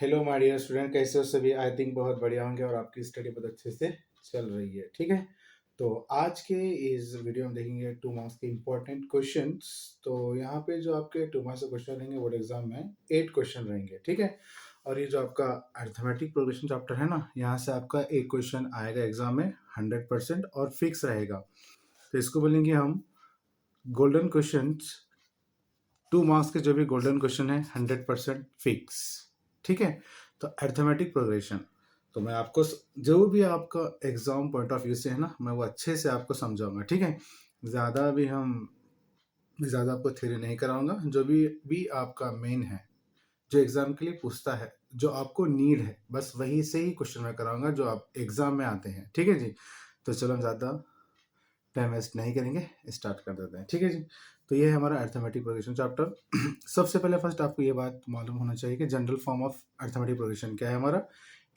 Hello my dear student, कैसे हो सभी? आई थिंक बहुत बढ़िया होंगे और आपकी स्टडी बहुत अच्छे से चल रही है। ठीक है, तो आज के इस वीडियो में देखेंगे 2 मार्क्स के इम्पोर्टेंट क्वेश्चंस। तो यहाँ पे जो आपके 2 मार्क्स के क्वेश्चन रहेंगे बोर्ड एग्जाम में 8 क्वेश्चन रहेंगे। ठीक है, और ये जो आपका अर्थमेटिक प्रोग्रेशन चैप्टर है ना, यहाँ से आपका एक क्वेश्चन आएगा एग्जाम में 100% और फिक्स रहेगा। तो इसको बोलेंगे हम गोल्डन क्वेश्चन। 2 मार्क्स के जो भी गोल्डन क्वेश्चन है 100% फिक्स। ठीक है, तो अर्थमेटिक प्रोग्रेशन तो मैं आपको जो भी आपका एग्जाम पॉइंट ऑफ व्यू से है ना, मैं वो अच्छे से आपको समझाऊंगा। ठीक है, ज़्यादा आपको थ्योरी नहीं कराऊंगा। जो भी आपका मेन है, जो एग्जाम के लिए पूछता है, जो आपको नीड है, बस वही से ही क्वेश्चन मैं कराऊंगा जो आप एग्जाम में आते हैं। ठीक है जी, तो चलो हम ज़्यादा टाइम वेस्ट नहीं करेंगे, स्टार्ट कर देते हैं। ठीक है जी, तो ये है हमारा अर्थमेटिक प्रोग्रेशन चैप्टर। सबसे पहले फर्स्ट आपको ये बात मालूम होना चाहिए कि general form of arithmetic progression क्या है हमारा।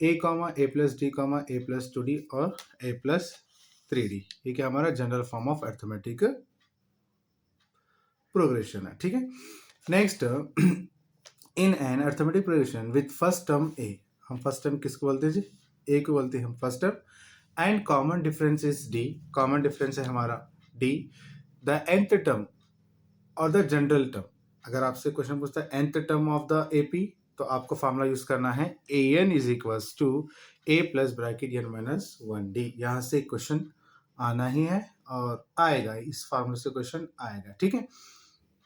A comma a plus d comma a plus 2d और ए प्लस 3d, ये क्या हमारा general form of arithmetic progression है। ठीक है, next in an arithmetic progression with first term a, हम फर्स्ट टर्म किसको बोलते हैं जी? ए को बोलते हैं हम first term. And common difference is d, common difference है हमारा डी। द nth टर्म और द जनरल टर्म, अगर आपसे क्वेश्चन पूछता है nth term of the AP, तो आपको फॉर्मूला यूज करना है a n is equals to a plus bracket n minus 1d। यहाँ से क्वेश्चन आना ही है और आएगा, इस फॉर्मूले से क्वेश्चन आएगा। ठीक है,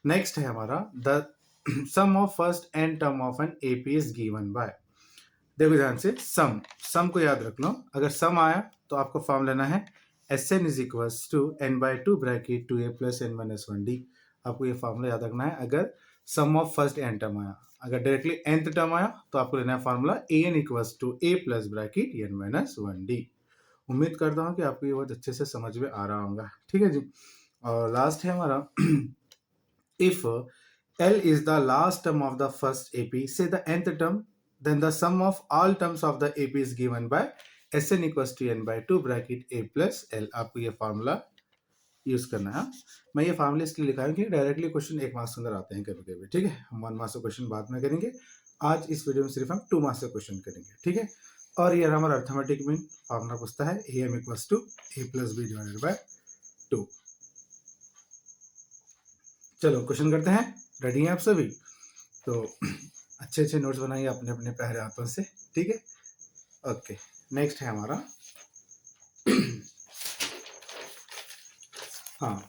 नेक्स्ट है हमारा the sum of first n term of an AP is given by. देखो ध्यान से, सम को याद रख लो। अगर सम आया तो आपको फॉर्म लेना है S n is equals to n by two bracket 2a plus n minus 1d। आपको ये फॉर्मूला याद रखना है अगर sum of first n term आया। अगर डायरेक्टली nth टर्म आया तो आपको लेना है formula a n equals to a plus bracket n minus 1d। उम्मीद करता हूँ कि आपको ये बहुत अच्छे से समझ में आ रहा होगा। ठीक है जी, और लास्ट है हमारा if L is the last term of the first AP, say the nth term, then the sum of all terms of the AP is given by Sn equals to n by 2 bracket a plus L। आपको ये formula use करना है। मैं ये formula इसलिए लिखा है कि डायरेक्टली क्वेश्चन 1 मार्क्स के अंदर आते हैं कभी कभी। ठीक है, हम 1 मार्क्स का क्वेश्चन बाद में करेंगे, आज इस वीडियो में सिर्फ हम 2 मार्क्स का क्वेश्चन करेंगे। ठीक है, और ये हमारा अर्थमेटिक में फार्मूला पूछता है a m equals to a plus b divided by 2। चलो क्वेश्चन करते हैं, रेडी हैं आप सभी? तो अच्छे अच्छे नोट्स बनाइए अपने अपने प्यारे हाथों से। ठीक है, ओके। नेक्स्ट है हमारा हाँ,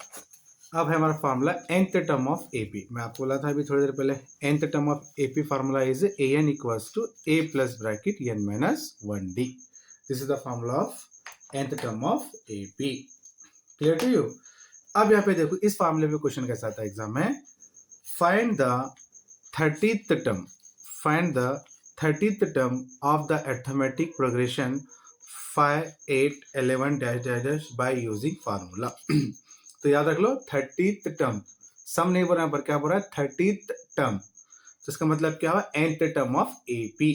अब है हमारा formula nth term of AP. मैं आपको बोला था अभी थोड़ी देर पहले, nth term of AP formula is a n equals to a plus bracket n minus 1d। This is the formula of nth term of AP. Clear to you? अब यहाँ पे देखो, इस फार्मूले में क्वेश्चन कैसा आता है एग्जाम में, find the 30th term, find the 30th term of the arithmetic progression 5 8 11 dash dash dash by using formula। तो याद रख लो 30th टर्म, सम नहीं बोल रहा पर क्या बोल रहा है 30th टर्म, तो इसका मतलब क्या हुआ nth term of AP.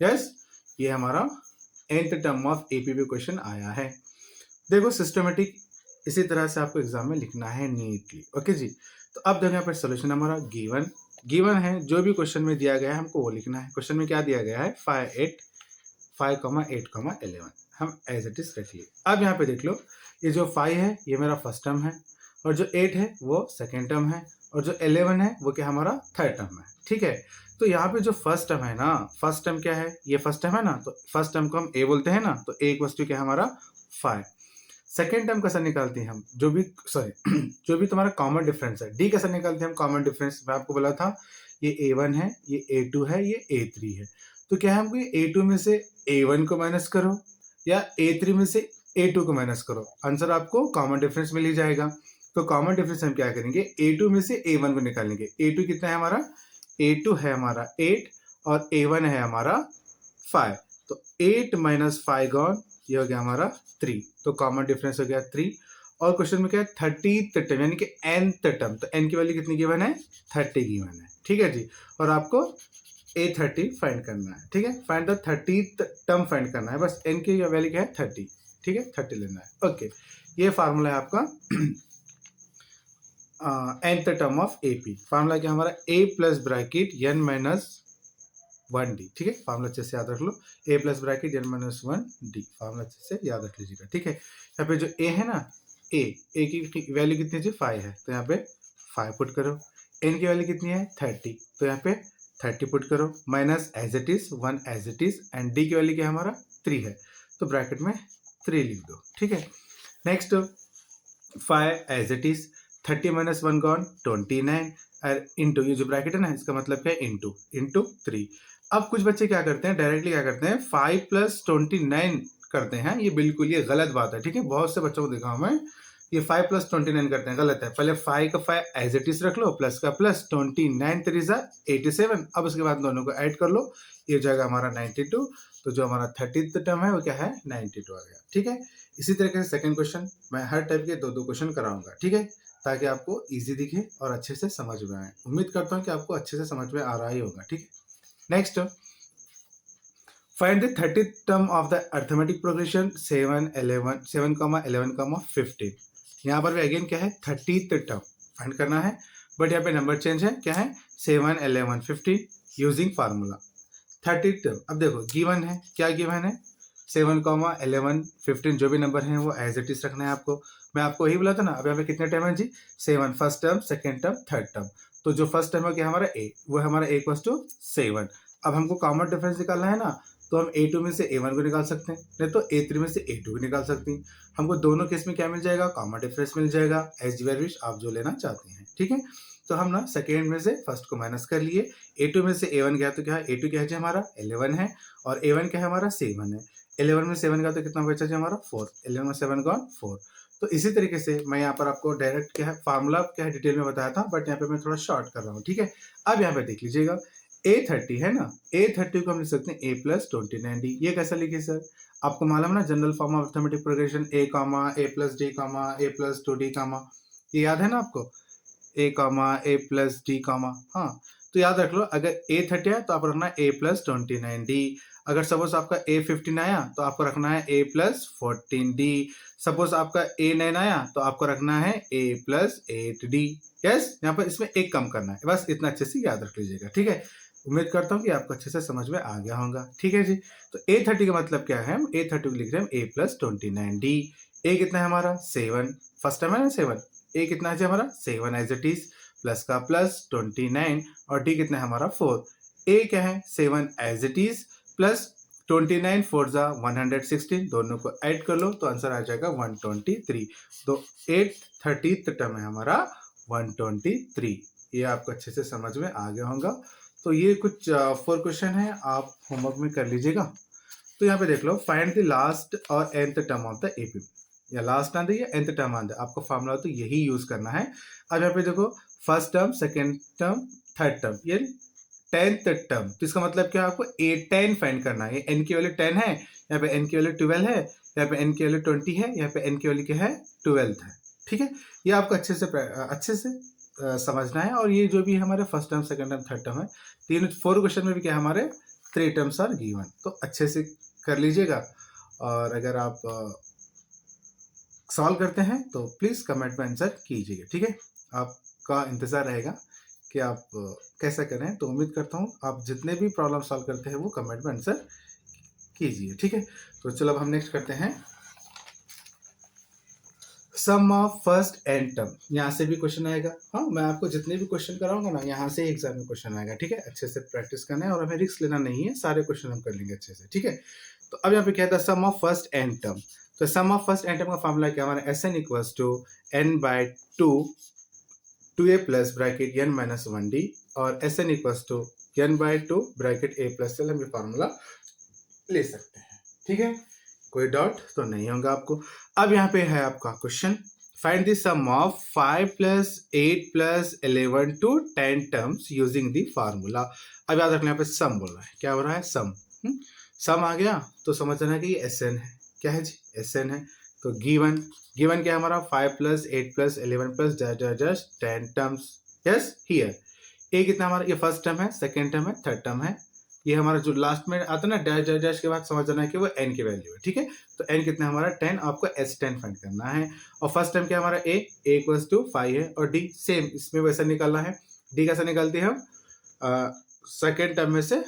Yes, ये हमारा nth टर्म ऑफ एपी पे क्वेश्चन आया है। देखो सिस्टमेटिक इसी तरह से आपको एग्जाम में लिखना है नीटली। ओके जी, तो अब देखो यहाँ पर सोल्यूशन हमारा गिवन है, जो भी क्वेश्चन में दिया गया है हमको वो लिखना है। क्वेश्चन में क्या दिया गया है 5 8 11 हम एज इट इज रख लिए। अब यहाँ पे देख लो, ये जो 5 है ये मेरा फर्स्ट टर्म है, और जो 8 है वो सेकेंड टर्म है, और जो 11 है वो क्या हमारा थर्ड टर्म है। ठीक है, तो यहाँ पे जो फर्स्ट टर्म है ना, फर्स्ट टर्म क्या है, ये फर्स्ट टर्म है ना, तो फर्स्ट टर्म को हम ए बोलते हैं ना, तो ए इक्वल्स टू क्या हमारा 5। सेकेंड टर्म कैसा निकालते हैं हम, जो भी तुम्हारा कॉमन डिफरेंस है, डी कैसा निकालते हैं हम कॉमन डिफरेंस। मैं आपको बोला था ये a1 है, ये a2 है, ये a3 है, तो क्या है हमको a2 में से a1 को माइनस करो या a3 में से a2 को माइनस करो, आंसर आपको कॉमन डिफरेंस में ले जाएगा। तो कॉमन डिफरेंस हम क्या करेंगे, a2 में से a1 को निकालेंगे। a2 कितना है हमारा, a2 है हमारा 8 और a1 है हमारा 5, तो 8 माइनस 5 गॉन, ये हो गया हमारा 3, तो कॉमन डिफरेंस हो गया 3। और क्वेश्चन में क्या है 30th टर्म यानी कि nth टर्म, तो n की वैल्यू कितनी गिवन है 30 गिवन है। ठीक है जी, और आपको a30 फाइंड करना है। ठीक है, find the 30th term find करना है, बस n की वैल्यू क्या है 30। ठीक है, 30 लेना है। ओके, ये फार्मूला है आपका nth term of AP. Formula क्या हमारा a plus bracket n minus 1d। ठीक है, फार्मूला अच्छे से याद रख लो, a plus bracket n minus 1d, formula अच्छे से याद रख लीजिएगा। ठीक है, यहाँ पे जो a है ना, a की वैल्यू कितनी है? 5 है, तो यहाँ पे 5 पुट करो। n की वैल्यू कितनी है? 30, तो यहाँ पे 30 पुट करो, minus as it is 1 as it is, and d की वैल्यू क्या है हमारा? 3 है, तो ब्रैकेट में 3 लिख दो। ठीक है, next 5 as it is, 30 minus 1 गॉन 29, और इंटू, ये जो ब्रैकेट है ना, इसका मतलब क्या है? इंटू 3। अब कुछ बच्चे क्या करते हैं, डायरेक्टली क्या करते हैं, 5 प्लस 29 करते हैं। ये बिल्कुल ये गलत बात है। ठीक है, बहुत से बच्चों को देखा हूं मैं, ये 5 प्लस 29 करते हैं, गलत है। पहले 5 का 5 एज इट इज रख लो, प्लस का प्लस, 29 3 87, अब उसके बाद दोनों को ऐड कर लो, ये हो जाएगा हमारा 92, तो जो हमारा 30th टर्म है वो क्या है? 92 आ गया। ठीक है, इसी तरीके से सेकंड क्वेश्चन मैं हर टाइप के दो क्वेश्चन कराऊंगा। ठीक है, ताकि आपको इजी दिखे और अच्छे से समझ में आए। उम्मीद करता हूँ कि आपको अच्छे से समझ में आ रहा ही होगा। ठीक है, next, find the 30th term of the arithmetic progression 7 11 15। यहाँ पर भी अगेन क्या है? 30th टर्म फाइंड करना है, बट यहाँ पे नंबर चेंज है, क्या है? 7 11 15 यूजिंग फार्मूला। 30th टर्म, अब देखो गिवन है, क्या गिवन है? 7 11 15, जो भी नंबर है वो एज इट इज रखना है आपको। मैं आपको यही बोला था ना। अब यहाँ पे कितने टर्म है जी? 7, first term, second term, third term. तो जो फर्स्ट टर्म है क्या हमारा? a, वो हमारा a इक्वल्स टू 7। अब हमको कॉमन डिफरेंस निकालना है ना, तो हम a2 में से a1 को निकाल सकते हैं, नहीं तो a3 में से a2 को निकाल सकते हैं। हमको दोनों केस में क्या मिल जाएगा? कॉमन डिफरेंस मिल जाएगा, एज वेर विश आप जो लेना चाहते हैं। ठीक है, तो हम ना सेकेंड में से फर्स्ट को माइनस कर लिए, a2 में से a1 गया तो क्या है? a2 क्या है जी हमारा? 11 है, और a1 क्या है हमारा? 7 है। 11 में 7 का तो कितना बचा जी हमारा? 4। 11 में 7 गॉन 4। तो इसी तरीके से मैं यहाँ पर आपको डायरेक्ट क्या है फार्मूला क्या है डिटेल में बताया था, बट यहाँ पे मैं थोड़ा शॉर्ट कर रहा हूँ। ठीक है, अब यहाँ पे देख लीजिएगा, A30 है ना, A30 को हम लिख सकते हैं a प्लस 29d। ये कैसा लिखे सर? आपको मालूम ना general form of arithmetic progression, a comma a plus d comma a plus 2d comma, ये याद है ना आपको? a comma a plus d comma, हाँ, तो याद रख लो, अगर A30 है तो आप रखना है a प्लस 29d। अगर सपोज आपका A15 आया तो आपको रखना है a प्लस 14d। सपोज आपका A9 आया तो आपको रखना है a प्लस 8d। यस, यहाँ पर इसमें एक कम करना है, बस इतना अच्छे से याद रख लीजिएगा। ठीक है, उम्मीद करता हूँ कि आपको अच्छे से समझ में आ गया होगा। ठीक है जी, तो A30 का मतलब क्या है? हम A30 को लिख रहे हैं a प्लस 29d। a कितना है हमारा? 7, फर्स्ट टाइम है ना 7। a कितना है हमारा? 7 एज इट इज, प्लस का प्लस 29, और d कितना है हमारा? 4। a क्या है? 7 एज इट इज, प्लस 29 4 जा 116, दोनों को ऐड कर लो तो आंसर आ जाएगा 123। तो 830th टर्म है हमारा 123। ये आपको अच्छे से समझ में आ गया होगा। तो ये कुछ 4 क्वेश्चन है, आप होमवर्क में कर लीजिएगा। तो यहाँ पे देख लो, फाइंड द लास्ट और nth term of the AP, या लास्ट आंसर या nth टर्म आंसर, आपको फार्मूला तो यही यूज करना है। अब यहाँ पे देखो, first term, second term, third term, ये 10th टर्म, तो इसका मतलब क्या? आपको A10 फाइंड करना है। n की वैल्यू 10 है, यहाँ पे n की वैल्यू 12 है, यहाँ पे n की वैल्यू 20 है, यहाँ पे n की वैल्यू क्या है? 12 है। ठीक है, ये आपको अच्छे से समझना है। और ये जो भी हमारे first term, second term, third term है, 4 क्वेश्चन में भी क्या हमारे 3 टर्म्स आर गिवन, तो अच्छे से कर लीजिएगा। और अगर आप सॉल्व करते हैं तो प्लीज़ कमेंट में आंसर कीजिएगा। ठीक है, आपका इंतज़ार रहेगा कि आप कैसा करें। तो उम्मीद करता हूँ आप जितने भी प्रॉब्लम सॉल्व करते हैं वो कमेंट में आंसर कीजिए। ठीक है, तो चलो अब हम नेक्स्ट करते हैं, सम ऑफ फर्स्ट एंड टर्म। यहाँ से भी क्वेश्चन आएगा। हाँ, मैं आपको जितने भी क्वेश्चन कराऊंगा ना, यहाँ से एग्जाम में क्वेश्चन आएगा। ठीक है, अच्छे से प्रैक्टिस करना है और हमें रिस्क लेना नहीं है, सारे क्वेश्चन हम कर लेंगे अच्छे से। ठीक है, तो अब यहाँ पे क्या था? Sum of first n term. तो sum of first n term का फॉर्मूला क्या हमारा? Sn equals to n/2 2a plus bracket n minus 1d, और Sn equals to n/2 bracket a plus l, हम ये फार्मूला ले सकते हैं। ठीक है, कोई डाउट तो नहीं होगा आपको। अब यहाँ पे है आपका question, find the sum of 5 plus 8 plus 11 to 10 terms using the formula. अब याद रखना, यहाँ पे सम बोल रहा है, क्या हो रहा है? सम। सम आ गया तो समझना कि ये Sn है। क्या है जी? Sn है। तो गिवन क्या है हमारा? 5 plus 8 plus 11 plus just 10 terms. Yes, here a कितना हमारा? ये फर्स्ट टर्म है, सेकेंड टर्म है, थर्ड टर्म है। ये हमारा जो लास्ट में आता है ना डैश डैश डैश के बाद, समझना है कि वो n की वैल्यू है। ठीक है, तो n कितना है हमारा? 10, आपको S10 फाइंड करना है। और फर्स्ट टर्म क्या हमारा? a इक्वल्स टू 5 है, और d सेम इसमें वैसा निकालना है। d कैसे निकालते हैं हम? सेकेंड टर्म में से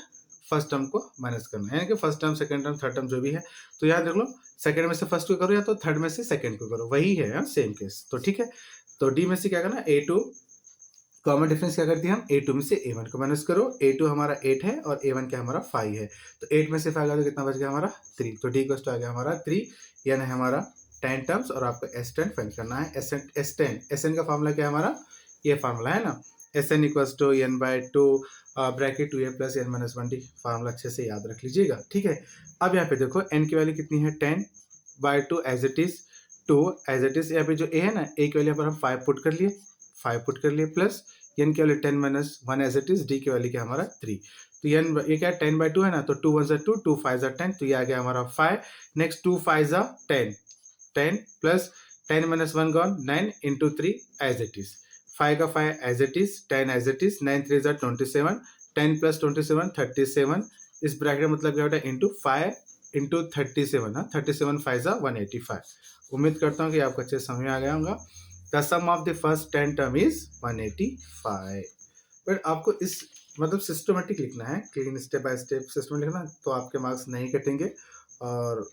फर्स्ट टर्म को माइनस करना है, यानी कि first term, second term, third term जो भी है। तो याद रख लो, सेकंड में से फर्स्ट को करो या तो थर्ड में से सेकंड को करो, वही है सेम केस। तो ठीक है, तो डी में से क्या करना, A2 कॉमन डिफरेंस क्या कर दिया हम, A2 में से A1 को माइनस करो। A2 हमारा 8 है और A1 क्या हमारा 5 है, तो 8 में से 5 गया तो कितना बच गया हमारा 3। तो डी कोस्ट आ गया हमारा 3, यानी हमारा 10 टर्म्स, और आपको S10 फाइंड करना है। SN का फॉर्मूला क्या है हमारा, ये फार्मूला है ना, SN equals to n/2 bracket 2a plus n minus 1d। Formula अच्छे से याद रख लीजिएगा, ठीक है। अब यहाँ पे देखो n की वैल्यू कितनी है, 10/2 as it is 2 as it is. यहाँ पे जो a है ना, a की वैल्यू पर हम 5 पुट कर लिए, 5 पुट कर लिए, प्लस n की value 10 minus 1 as it is, d की वैल्यू क्या हमारा 3। तो ये क्या है, 10/2 है ना, तो 2 1 2, 2 5 10, तो ये आ गया हमारा 5। नेक्स्ट 2 5 10, 10 प्लस 10 माइनस 1 गॉन, 9 इंटू 3 एज इट इज, 5 का 5 as it is, 10 as it is, 9 3 27, 10 plus 27 37, इस ब्रैकेट मतलब क्या होता है, इंटू 5 इंटू 37, 37 5 185। उम्मीद करता हूँ कि आपको अच्छे समझ में आ गया होगा। The sum of the first 10 term is 185। But आपको इस मतलब सिस्टमेटिक लिखना है, clean step by step system लिखना, तो आपके मार्क्स नहीं कटेंगे और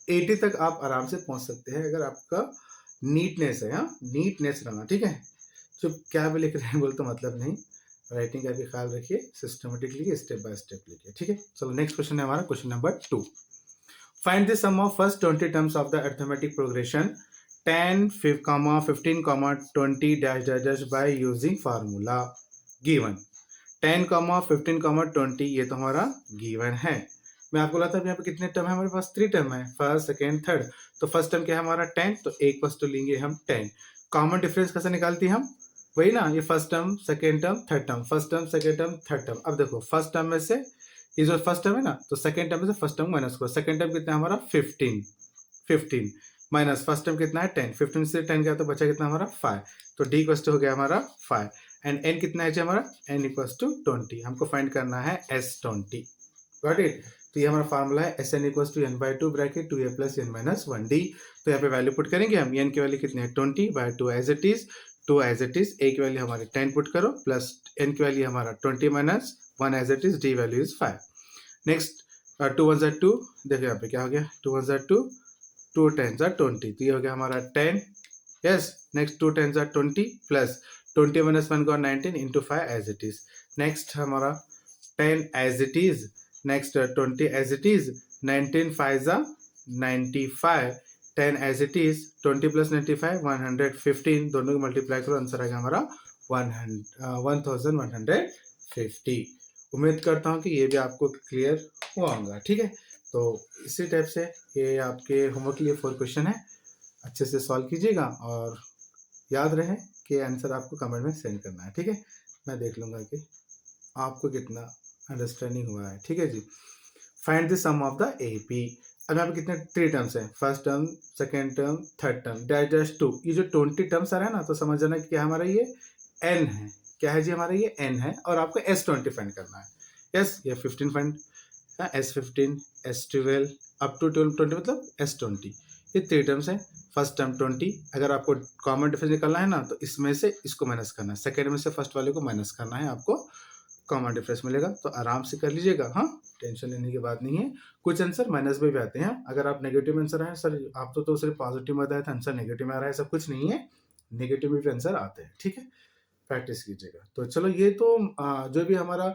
80 तक आप आराम से पहुंच सकते हैं अगर आपका नीटनेस है, नीटनेस रहना, ठीक है। जो क्या भी लिख रहे हैं बोल तो मतलब नहीं, राइटिंग का भी ख्याल रखिए, सिस्टमेटिक लिखिए, स्टेप बाय स्टेप लिखिए, ठीक है। चलो नेक्स्ट क्वेश्चन है हमारा, question number 2। Find the sum of first 20 terms of the arithmetic progression 10, 15, 20 dash dash dash by using formula given. 10, 15, 20 ये तो हमारा गिवन है। मैं आपको बोला था यहाँ पे कितने टर्म है हमारे पास, 3 टर्म है, फर्स्ट सेकेंड थर्ड। तो फर्स्ट टर्म क्या है हमारा 10, तो एक फर्स्ट तो लेंगे हम 10। कॉमन डिफरेंस कैसे निकालते हैं हम, वही ना, ये first term second term third term, first term second term third term. अब देखो फर्स्ट टर्म में से ये जो फर्स्ट टर्म है ना, तो सेकेंड टर्म में से फर्स्ट टर्म माइनस करो। सेकेंड टर्म कितना है हमारा 15 माइनस फर्स्ट टर्म कितना है 10, 15 से 10 गया तो बचा कितना हमारा 5। तो डी इक्वल हो गया हमारा 5, एंड एन कितना है हमारा, एन इक्वल टू 20। हमको फाइंड करना है S20, गॉट इट। तो ये हमारा फार्मूला है SN equal to n/2 bracket 2a plus n minus 1d। तो यहाँ पे वैल्यू पुट करेंगे हम, n की वैल्यू कितनी है 20/2 as it is, 2 as it is, a की वैल्यू हमारी 10 पुट करो, प्लस n की वैल्यू हमारा 20 minus 1 as it is, d value is 5। Next 2 1 2, देखो यहाँ पे क्या हो गया, 2 1 2, 2 10 20, तो ये हो गया हमारा 10, यस। नेक्स्ट 2 10 20 प्लस 20 माइनस 1 गॉन 19 into 5 as it is. Next हमारा 10 as it is, next 20 as it is, 19 5 95, 10 as it is, 20 plus 95 115, दोनों को मल्टीप्लाई करो, आंसर आएगा हमारा 1150। उम्मीद करता हूँ कि ये भी आपको क्लियर हुआ होगा, ठीक है। तो इसी टाइप से ये आपके होमवर्क के लिए 4 क्वेश्चन है, अच्छे से सॉल्व कीजिएगा और याद रहे कि आंसर आपको कमेंट में सेंड करना है, ठीक है। मैं देख लूँगा कि आपको कितना अंडरस्टैंडिंग हुआ है, ठीक है जी। Find the sum of the AP। अब यहाँ पे कितने 3 टर्म्स हैं, first term second term third term, dash dash 2। ये जो 20 टर्म्स आ रहा है ना, तो समझ जाना कि क्या हमारा ये N है, क्या है जी हमारा ये N है, और आपको S20 फाइंड करना है। यस, ये 15 find, S15 S12 up to 20 मतलब S20। ये 3 टर्म्स है, फर्स्ट टर्म 20, अगर आपको कॉमन डिफरेंस निकालना है ना, तो इसमें से इसको माइनस करना है, सेकेंड में से फर्स्ट वाले को माइनस करना है, आपको कॉमन डिफरेंस मिलेगा। तो आराम से कर लीजिएगा, हाँ, टेंशन लेने की बात नहीं है। कुछ आंसर माइनस में भी आते हैं, अगर आप नेगेटिव आंसर आए सर आप तो सिर्फ पॉजिटिव में आया था आंसर नेगेटिव में आ रहा है, सब कुछ नहीं है, नेगेटिव में भी आंसर आते हैं, ठीक है। प्रैक्टिस कीजिएगा। तो चलो ये तो जो भी हमारा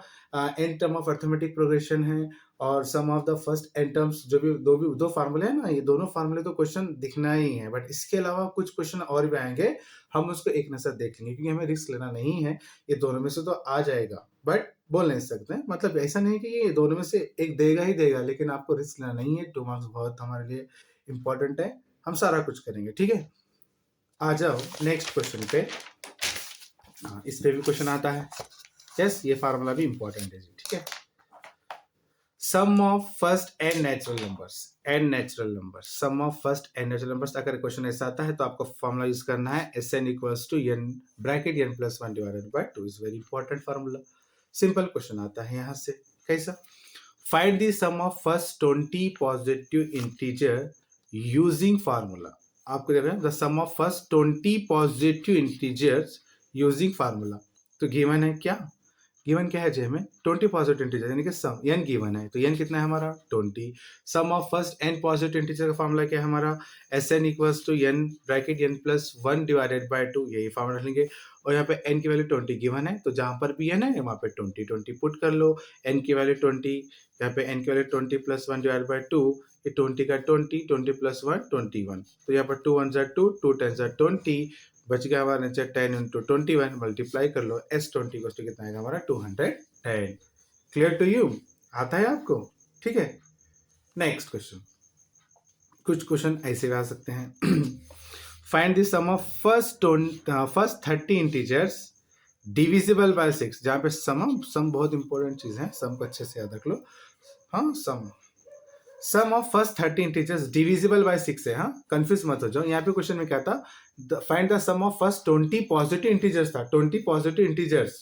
n term of arithmetic progression है और sum of the first n terms, जो भी दो फार्मूले हैं ना, ये दोनों फार्मूले तो क्वेश्चन दिखना ही है, बट इसके अलावा कुछ क्वेश्चन और भी आएंगे, हम उसको एक नजर देख लेंगे, क्योंकि हमें रिस्क लेना नहीं है। ये दोनों में से तो आ जाएगा, बट बोल नहीं सकते हैं, मतलब ऐसा नहीं कि ये दोनों में से एक देगा ही देगा, लेकिन आपको रिस्क लेना नहीं है। 2 मार्क्स बहुत हमारे लिए इंपॉर्टेंट है, हम सारा कुछ करेंगे, ठीक है। आ जाओ नेक्स्ट क्वेश्चन पे। इस पे भी क्वेश्चन आता है, यस, ये फार्मूला भी इंपॉर्टेंट है जी, ठीक है। Sum of first n natural numbers, sum of first n natural numbers, अगर क्वेश्चन ऐसा आता है तो आपको फार्मूला यूज करना है SN equals to n bracket n plus 1 divided by 2 is very important formula. Simple question आता है यहाँ से, कैसा, find the sum of first 20 positive integer using formula. आपको देख रहे हैं the sum of first 20 positive integers using formula. तो गिवन है क्या, गिवन क्या है जी हमें 20 पॉजिटिव इंटीजर यानी कि सम n गिवन है तो n कितना है हमारा 20। Sum of first n positive integer का फॉर्मूला क्या है हमारा Sn equals to n bracket n plus 1 divided by 2 यही फॉर्मूला लेंगे और यहाँ पे n की वैल्यू 20 गिवन है तो जहाँ पर भी n है वहाँ पे 20 पुट कर लो। n की वैल्यू 20 यहाँ पे n की वैल्यू 20 प्लस 1 डिवाइड बाय 2 ये 20 का 20 प्लस 1 21 तो यहाँ पर 2 1 जा 2 2 10 जा 20 बच गया हमारा नीचे 10 इंटू 21 मल्टीप्लाई कर लो S20 को कितना आएगा हमारा 210। Clear to you? आता है आपको? ठीक है। नेक्स्ट क्वेश्चन, कुछ क्वेश्चन ऐसे भी आ सकते हैं find the sum of first 30 integers divisible by 6। जहाँ पे सम बहुत इंपॉर्टेंट चीज है, सम को अच्छे से याद रख लो। हाँ, sum of first 30 integers divisible by 6 है। हाँ, कंफ्यूज मत हो जाओ। यहाँ पे क्वेश्चन में क्या था, find the sum of first 20 positive integers था, 20 positive integers.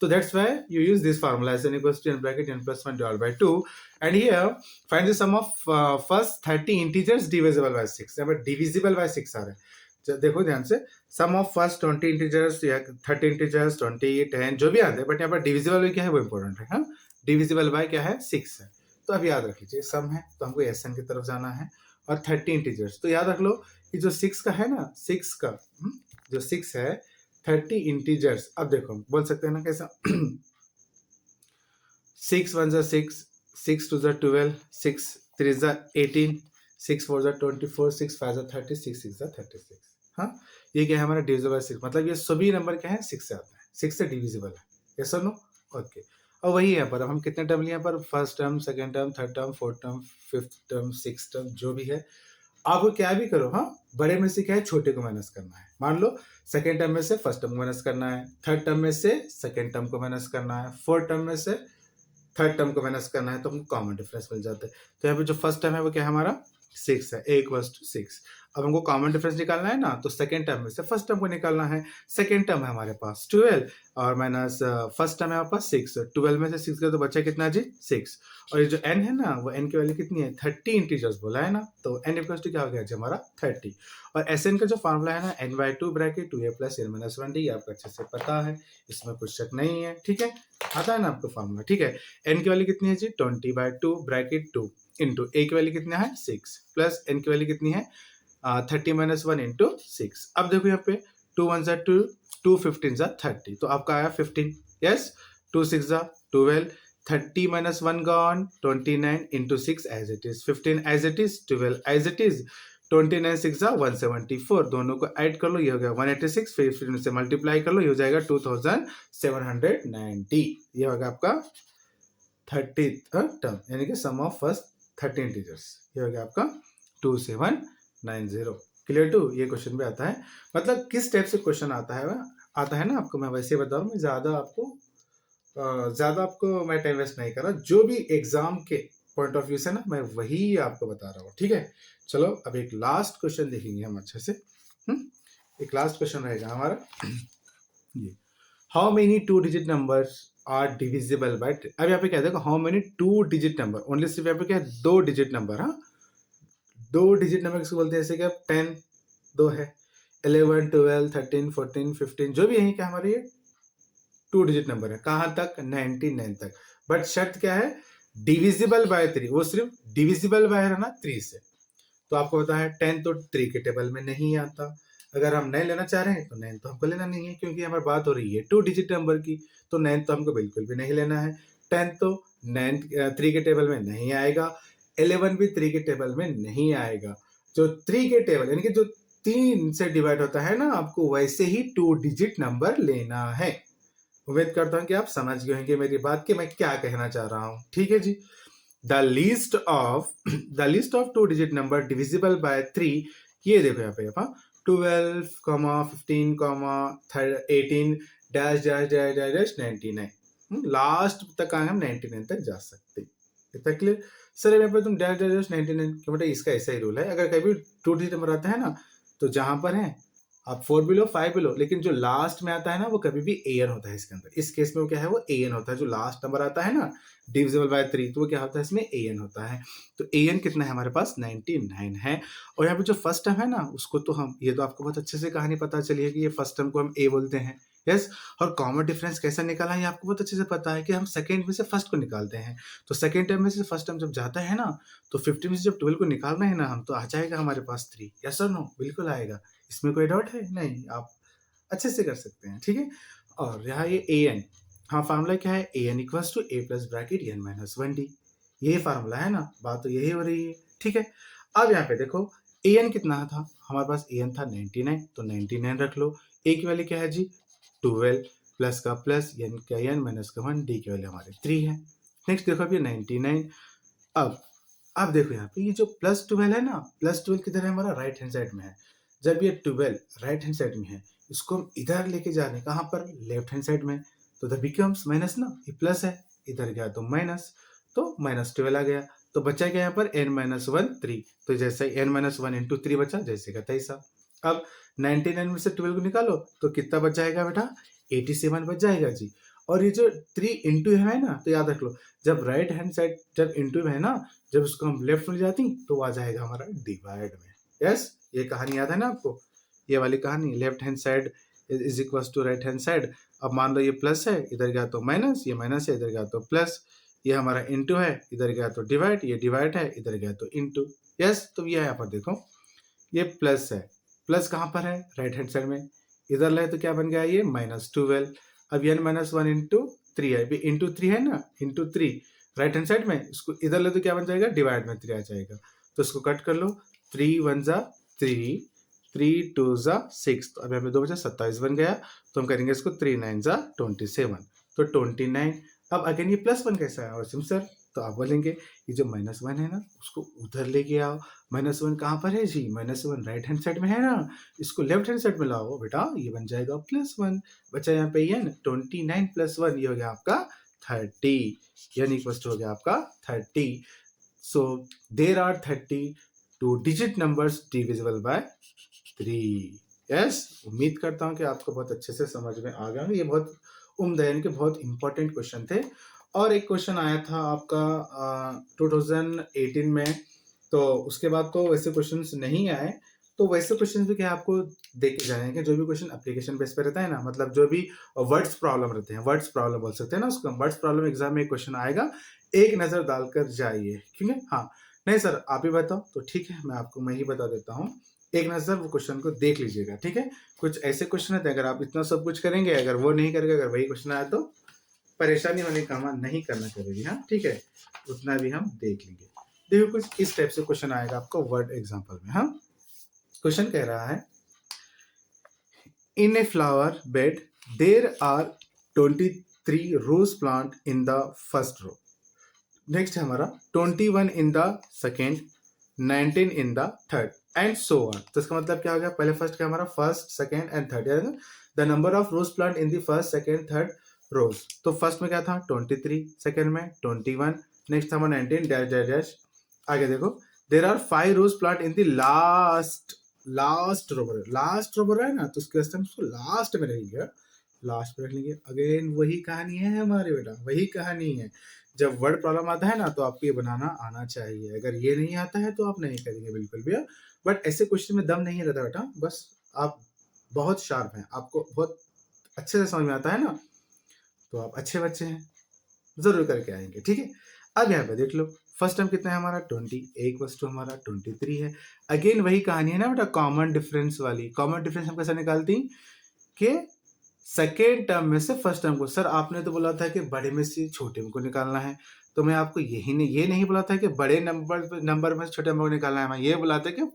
So that's why you use this formula as n equals to n bracket n plus 1 divided by 2 and here find the sum of first 30 integers divisible by 6। यहाँ पर divisible by 6 आ रहा है, देखो ध्यान से। सम of first 20 integers या 30 integers 20 10 जो भी आते हैं बट यहाँ पर डिविजिबल क्या है वो इंपॉर्टेंट है। हाँ, डिविजिबल बाय क्या है 6 है तो अब याद रख लीजिए सम है तो हमको एस एन की तरफ जाना है और 30 इंटीजर्स तो याद रख लो कि जो 6 का है ना, 6 का जो 6 है 30 इंटीजर्स। अब देखो बोल सकते हैं ना कैसा 6 1 जा 6 6 2 जा 12 6 3 जा 18 6 4 जा 24 6 5 जा 30 6 6 जा 36। हाँ, ये क्या है हमारा डिविजिबल बाय 6, मतलब ये सभी नंबर क्या है 6 से आता है, 6 से डिविजिबल है। यस और नो? ओके। और वही है पर अब हम कितने टर्म लिए यहाँ पर, first term, second term, third term, fourth term, fifth term, six term, जो भी है आपको क्या भी करो। हाँ, बड़े में से क्या है छोटे को माइनस करना है। मान लो सेकेंड टर्म में से फर्स्ट टर्म को माइनस करना है, थर्ड टर्म में से सेकेंड टर्म को माइनस करना है, फोर्थ टर्म में से थर्ड टर्म को माइनस करना है तो हमको कॉमन डिफरेंस मिल जाता है। तो यहाँ पे जो फर्स्ट टर्म है वो क्या है हमारा 6 है, a इक्वल्स टू 6। अब हमको कॉमन डिफरेंस निकालना है ना तो सेकेंड टर्म में से फर्स्ट टर्म को निकालना है। सेकेंड टर्म है हमारे पास 12 और माइनस फर्स्ट टर्म है हमारे पास 6। 12 में से 6 का तो बचा कितना जी 6 और ये जो n है ना वो n की वैल्यू कितनी है 30 इंटीजर्स बोला है ना तो n इक्वल्स टू क्या हो गया जी हमारा 30। और Sn का जो फॉर्मूला है ना n/2 bracket 2a plus n minus 1d आपको अच्छे से पता है, इसमें कुछ शक नहीं है। ठीक है, आता है ना आपको फॉर्मूला। ठीक है, n की वैल्यू कितनी है जी 20/2 ब्रैकेट 2 इंटू a की वैल्यू कितना है 6 प्लस n की वैल्यू कितनी है 30 माइनस 1 इंटू 6। अब देखो यहाँ पे 2 1 जा 2 2 15 जा 30 तो आपका आया 15। यस, 2 6 जा 12 30 minus 1 gone 29 into 6 as it is 15 as it is 12 as it is 29 6 जा 174 दोनों को ऐड कर लो ये हो गया 186 फिर 15 से मल्टीप्लाई कर लो ये हो जाएगा 2790। ये होगा आपका 30th टर्म यानी कि सम ऑफ फर्स्ट 30 इंटीजर्स, ये हो गया आपका 2790। Clear to? ये क्वेश्चन भी आता है, मतलब किस टाइप से क्वेश्चन आता है ना आपको मैं वैसे बता रहा हूँ। मैं ज़्यादा आपको मैं टाइम वेस्ट नहीं कर रहा, जो भी एग्जाम के पॉइंट ऑफ व्यू से ना मैं वही आपको बता रहा हूँ। ठीक है, चलो अब एक लास्ट क्वेश्चन देखेंगे हम अच्छे से। एक लास्ट क्वेश्चन रहेगा हमारा ये, how many 2 digit numbers are divisible by. अब यहाँ पे क्या देखो how many 2 digit number, only सिर्फ यहाँ पे क्या है 2 डिजिट नंबर। हाँ, 2 डिजिट नंबर किसको बोलते हैं, जैसे क्या 10 2 है, 11 12 13 14 15 जो भी है क्या हमारे ये 2 डिजिट नंबर है। कहाँ तक 99 तक। बट शर्त क्या है डिविजिबल बाय 3, वो सिर्फ डिविजिबल बाय है ना 3 से। तो आपको पता है 10 तो 3 के टेबल में नहीं आता, अगर हम 9 लेना चाह रहे हैं तो 9 तो हमको लेना नहीं है क्योंकि हमारी बात हो रही है 2 डिजिट नंबर की, तो 9 तो हमको बिल्कुल भी नहीं लेना है। 10 तो 3 के टेबल में नहीं आएगा, 11 भी 3 के टेबल में नहीं आएगा। जो 3 के टेबल यानी कि जो 3 से डिवाइड होता है ना आपको वैसे ही 2 डिजिट नंबर लेना है। उम्मीद करता हूं कि आप समझ गए होंगे मेरी बात कि मैं क्या कहना चाह रहा हूं। ठीक है जी, the list of 2 digit number divisible by 3, ये देखो यहाँ पे 12, 15, 18 dash dash dash dash dash 99, last तक आए हम 99 तक जा सकते। इतना क्लियर? सर यहाँ पे तुम डैश डैश डैश 99 क्यों बेटा, इसका ऐसा ही रूल है, अगर कभी 2 डिजिट नंबर आता है ना तो जहां पर है आप 4 बिलो 5 बिलो, लेकिन जो लास्ट में आता है ना वो कभी भी an होता है इसके अंदर। इस केस में वो क्या है वो an होता है, जो लास्ट नंबर आता है ना डिविजिबल बाय 3 तो वो क्या होता है इसमें an होता है। तो an कितना है हमारे पास 99 है। और यहाँ पे जो फर्स्ट टर्म है ना उसको तो हम, ये तो आपको बहुत अच्छे से कहानी पता चली है कि ये फर्स्ट टर्म को हम a बोलते हैं, यस। और कॉमन डिफरेंस कैसा निकाला है ये आपको बहुत अच्छे से पता है कि हम सेकेंड में से फर्स्ट को निकालते हैं। तो सेकेंड टर्म में से फर्स्ट टर्म जब जाता है ना, तो 50 में से जब 12 को निकालना है ना हम, तो आ जाएगा हमारे पास 3। यस और नो? बिल्कुल आएगा। इसमें कोई डाउट है? नहीं, आप अच्छे से कर सकते हैं, ठीक है। और यहाँ ये ए एन, हाँ फार्मूला क्या है, a n equals to a plus bracket n minus 1d, यही फार्मूला है ना, बात तो यही हो रही है, ठीक है। अब यहाँ पे देखो ए एन कितना था हमारे पास, ए एन था 99, तो 99 रख लो। ए की वैल्यू क्या है जी, 12 प्लस का प्लस एन का एन माइनस का 1, डी की वैल्यू हमारे 3 है। नेक्स्ट देखो अभी 99। अब देखो यहाँ पे ये जो प्लस 12 है ना, प्लस 12 किधर है हमारा, राइट हैंड साइड में है। जब ये 12 राइट हैंड साइड में है, इसको हम इधर लेके जा रहे हैं, कहाँ पर, लेफ्ट हैंड साइड में, तो द बिकम्स माइनस ना, ये प्लस है, इधर गया तो माइनस, तो माइनस 12 आ गया। तो बचा क्या यहाँ पर, n माइनस 1 3, तो जैसे n माइनस 1 इंटू 3 बचा, जैसे का तैसा। अब 99 में से 12 को निकालो तो कितना बच जाएगा बेटा, 87 बच जाएगा जी। और ये जो 3 इंटू है ना, तो याद रख लो, जब राइट हैंड साइड जब इंटू में है ना, जब उसको हम लेफ्ट में जाती तो आ जाएगा हमारा डिवाइड में। यस, ये कहानी याद है ना आपको, ये वाली कहानी, left hand side is equal to right hand side. अब मान लो ये प्लस है, इधर गया तो माइनस, ये माइनस है, इधर गया तो प्लस, ये हमारा इंटू है, इधर गया तो डिवाइड, ये डिवाइड है, इधर गया तो इंटू। यस, तो ये यहाँ पर देखो ये प्लस है, प्लस कहाँ पर है, राइट हैंड साइड में, इधर लाए तो क्या बन गया ये माइनस 12। अब n माइनस 1 इंटू 3 है, इंटू 3 है ना, इंटू 3 राइट हैंड साइड में, इसको इधर ले तो क्या बन जाएगा, डिवाइड में 3 आ जाएगा, तो इसको कट कर लो, 3 1 जा 3, 3 2 जा 6, तो अब यहाँ पे 2 बचा 27 बन गया। तो हम करेंगे इसको 3 9 जा 27, तो 29। अब अगेन ये प्लस 1 कैसा है, और सर तो आप बोलेंगे ये जो माइनस 1 है ना, उसको उधर लेके आओ। माइनस 1 कहाँ पर है जी, माइनस 1 राइट हैंड साइड में है ना, इसको लेफ्ट हैंड साइड में लाओ बेटा, ये बन जाएगा प्लस 1। बचा यहाँ पे n, 29 प्लस 1, ये हो गया आपका 30, n इक्वल टू हो गया आपका 30। So there are 32 digit numbers divisible by 3। Yes, उम्मीद करता हूँ कि आपको बहुत अच्छे से समझ में आ गया। ये बहुत उम्दा यानी कि बहुत इंपॉर्टेंट क्वेश्चन थे। और एक क्वेश्चन आया था आपका 2018 में, तो उसके बाद तो वैसे क्वेश्चंस नहीं आए। तो वैसे क्वेश्चंस भी क्या आपको देखे जाएंगे, जो भी क्वेश्चन एप्लीकेशन बेस पे रहता है ना, मतलब जो भी वर्ड्स प्रॉब्लम रहते हैं, वर्ड्स प्रॉब्लम बोल सकते हैं ना उसको, वर्ड्स प्रॉब्लम एग्जाम में एक क्वेश्चन आएगा, एक नज़र डालकर जाइए, ठीक है। हाँ, नहीं सर आप ही बताओ, तो ठीक है मैं ही बता देता हूँ, एक नज़र वो क्वेश्चन को देख लीजिएगा, ठीक है। कुछ ऐसे क्वेश्चन रहते हैं, अगर आप इतना सब कुछ करेंगे, अगर वो नहीं करेंगे, अगर वही क्वेश्चन आया तो परेशानी होने का काम नहीं करना चाहिए, हाँ ठीक है, उतना भी हम देख लेंगे। देखो कुछ इस टाइप से क्वेश्चन आएगा आपको वर्ड एग्जांपल में। हाँ, क्वेश्चन कह रहा है in a flower bed there are 23 rose plant in the first row. Next है हमारा 21 in the second, 19 in the third and so on. तो इसका मतलब क्या हो गया, पहले फर्स्ट क्या हमारा, first second and third, the number of rose plant in the first second third rows. तो फर्स्ट में क्या था 23, सेकेंड में 21, नेक्स्ट था 19 डैश डैश डैश। आगे देखो there are 5 rose plant in the last row. Last row है ना, तो उसके हम उसको लास्ट में रखेंगे, लास्ट में रख लेंगे। अगेन वही कहानी है हमारे बेटा, वही कहानी है। जब वर्ड प्रॉब्लम आता है ना, तो आपको ये बनाना आना चाहिए। अगर ये नहीं आता है तो आप नहीं करेंगे बिल्कुल भी। बट ऐसे क्वेश्चन में दम नहीं रहता बेटा, बस आप बहुत शार्प हैं, आपको बहुत अच्छे से समझ में आता है ना, तो आप अच्छे बच्चे हैं, जरूर करके आएंगे, ठीक है। अब यहाँ पे देख लो फर्स्ट टर्म कितना है हमारा 20, एक वस्तु हमारा 23 है। अगेन वही कहानी है ना बेटा, कॉमन डिफरेंस वाली। कॉमन डिफरेंस हम कैसे निकालती कि सेकेंड टर्म में से फर्स्ट टर्म को, सर आपने तो बोला था कि बड़े में से छोटे में को निकालना है, तो मैं आपको ये नहीं बोला था कि बड़े नंबर में से छोटे नंबर को निकालना है, मैं ये बोला था कि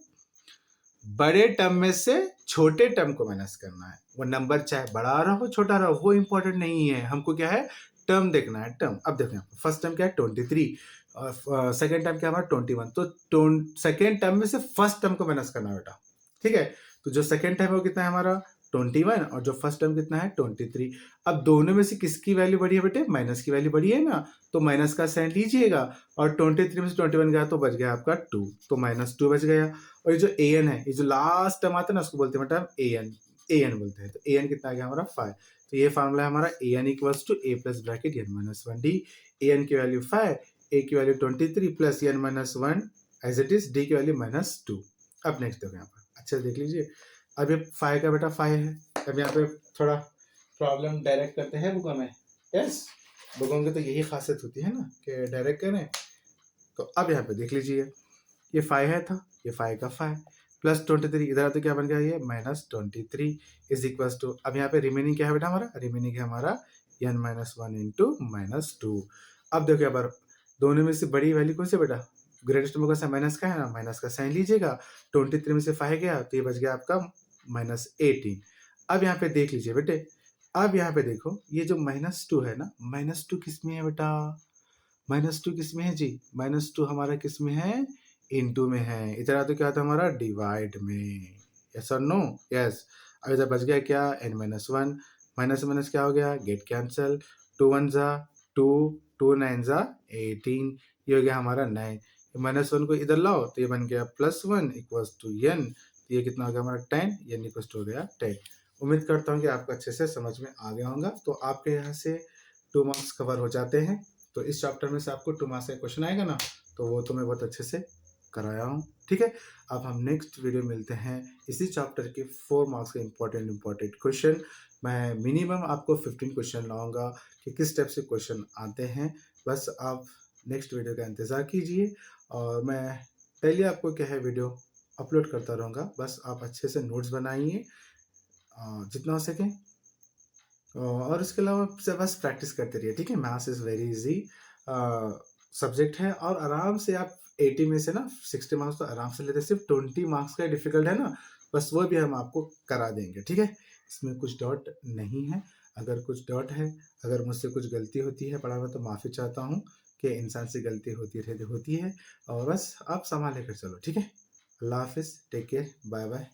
बड़े टर्म में से छोटे टर्म को माइनस करना है। वो नंबर चाहे बड़ा रहा हो छोटा रहा हो वो इंपॉर्टेंट नहीं है, हमको क्या है टर्म देखना है, टर्म। अब देखो फर्स्ट टर्म क्या है 23, सेकेंड टर्म क्या है हमारा 21, तो सेकेंड टर्म में से फर्स्ट टर्म को माइनस करना है बेटा, ठीक है। तो जो सेकेंड टर्म है वो कितना है हमारा 21, और जो फर्स्ट टर्म कितना है 23। अब दोनों में से किसकी वैल्यू बड़ी है बेटे, माइनस की वैल्यू बड़ी है ना, तो माइनस का साइन लीजिएगा। और 23 में से 21 गया तो बच गया आपका 2, तो -2 बच गया। और ये जो ए एन है, ये जो लास्ट टर्म आता है ना, उसको बोलते हैं बेटा ए एन बोलते हैं। तो ए एन कितना आ गया हमारा 5। तो ये फार्मूला है हमारा a n equals to a plus bracket n minus 1d। A n की वैल्यू 5, ए की value 23 plus n minus 1 as it is, d की वैल्यू -2। अब नेक्स्ट देखो यहाँ पर अच्छे से देख लीजिए। अब ये 5 का बेटा 5 है। अब यहाँ पे थोड़ा प्रॉब्लम डायरेक्ट करते हैं बुकों में, यस बुकों की तो यही खासियत होती है ना कि डायरेक्ट करें। तो अब यहाँ पे देख लीजिए ये 5 है था, ये 5 का 5 प्लस 23 इधर तो क्या बन गया ये -23 इज इक्वल टू, अब यहाँ पे रिमेनिंग क्या है बेटा हमारा, रिमेनिंग है हमारा n-1 इंटू -2। अब देखो यहाँ पर दोनों में से बड़ी वैल्यू कौन सी बेटा, ग्रेटेस्ट नंबर का साइन माइनस का है ना, माइनस का साइन लीजिएगा। 23 में से 5 गया तो ये बच गया आपका -18। अब यहाँ पे देख लीजिए बेटे, अब यहाँ पे देखो ये जो -2 है ना, -2 किस में है बेटा, -2 किस में है जी, -2 हमारा किस में है, इनटू में है। इधर तो क्या था हमारा डिवाइड में, यस और नो, यस। अब इधर बच गया क्या n-1, माइनस माइनस क्या हो गया, गेट कैंसल, 2 1 जा 2, 2 9 जा 18, ये हो गया हमारा 9। -1 को इधर लाओ तो ये बन गया +1 इक्वल्स टू n, तो ये कितना हो गया हमारा 10, n इक्वल्स टू हो गया 10। उम्मीद करता हूँ कि आपको अच्छे से समझ में आ गया होगा। तो आपके यहाँ से 2 मार्क्स कवर हो जाते हैं। तो इस चैप्टर में से आपको 2 मार्क्स का क्वेश्चन आएगा ना, तो वो तो मैं बहुत अच्छे से कराया हूँ, ठीक है। अब हम नेक्स्ट वीडियो मिलते हैं इसी चैप्टर के 4 मार्क्स के इंपॉर्टेंट क्वेश्चन। मैं मिनिमम आपको 15 क्वेश्चन लाऊंगा कि किस टाइप से क्वेश्चन आते हैं। बस आप नेक्स्ट वीडियो का इंतज़ार कीजिए और मैं डेली आपको क्या है वीडियो अपलोड करता रहूँगा। बस आप अच्छे से नोट्स बनाइए जितना हो सके, और इसके अलावा से बस प्रैक्टिस करते रहिए, ठीक है। Maths is very easy subject है और आराम से आप 80 में से ना 60 मार्क्स तो आराम से लेते हैं। सिर्फ 20 मार्क्स का डिफिकल्ट है ना, बस वो भी हम आपको करा देंगे, ठीक है। इसमें कुछ डाउट नहीं है। अगर कुछ डाउट है, अगर मुझसे कुछ गलती होती है पढ़ा में, तो माफ़ी चाहता हूँ कि इंसान से गलती होती है और बस आप संभाल लेकर चलो, ठीक है। अल्लाह हाफिज़, टेक केयर, बाय बाय।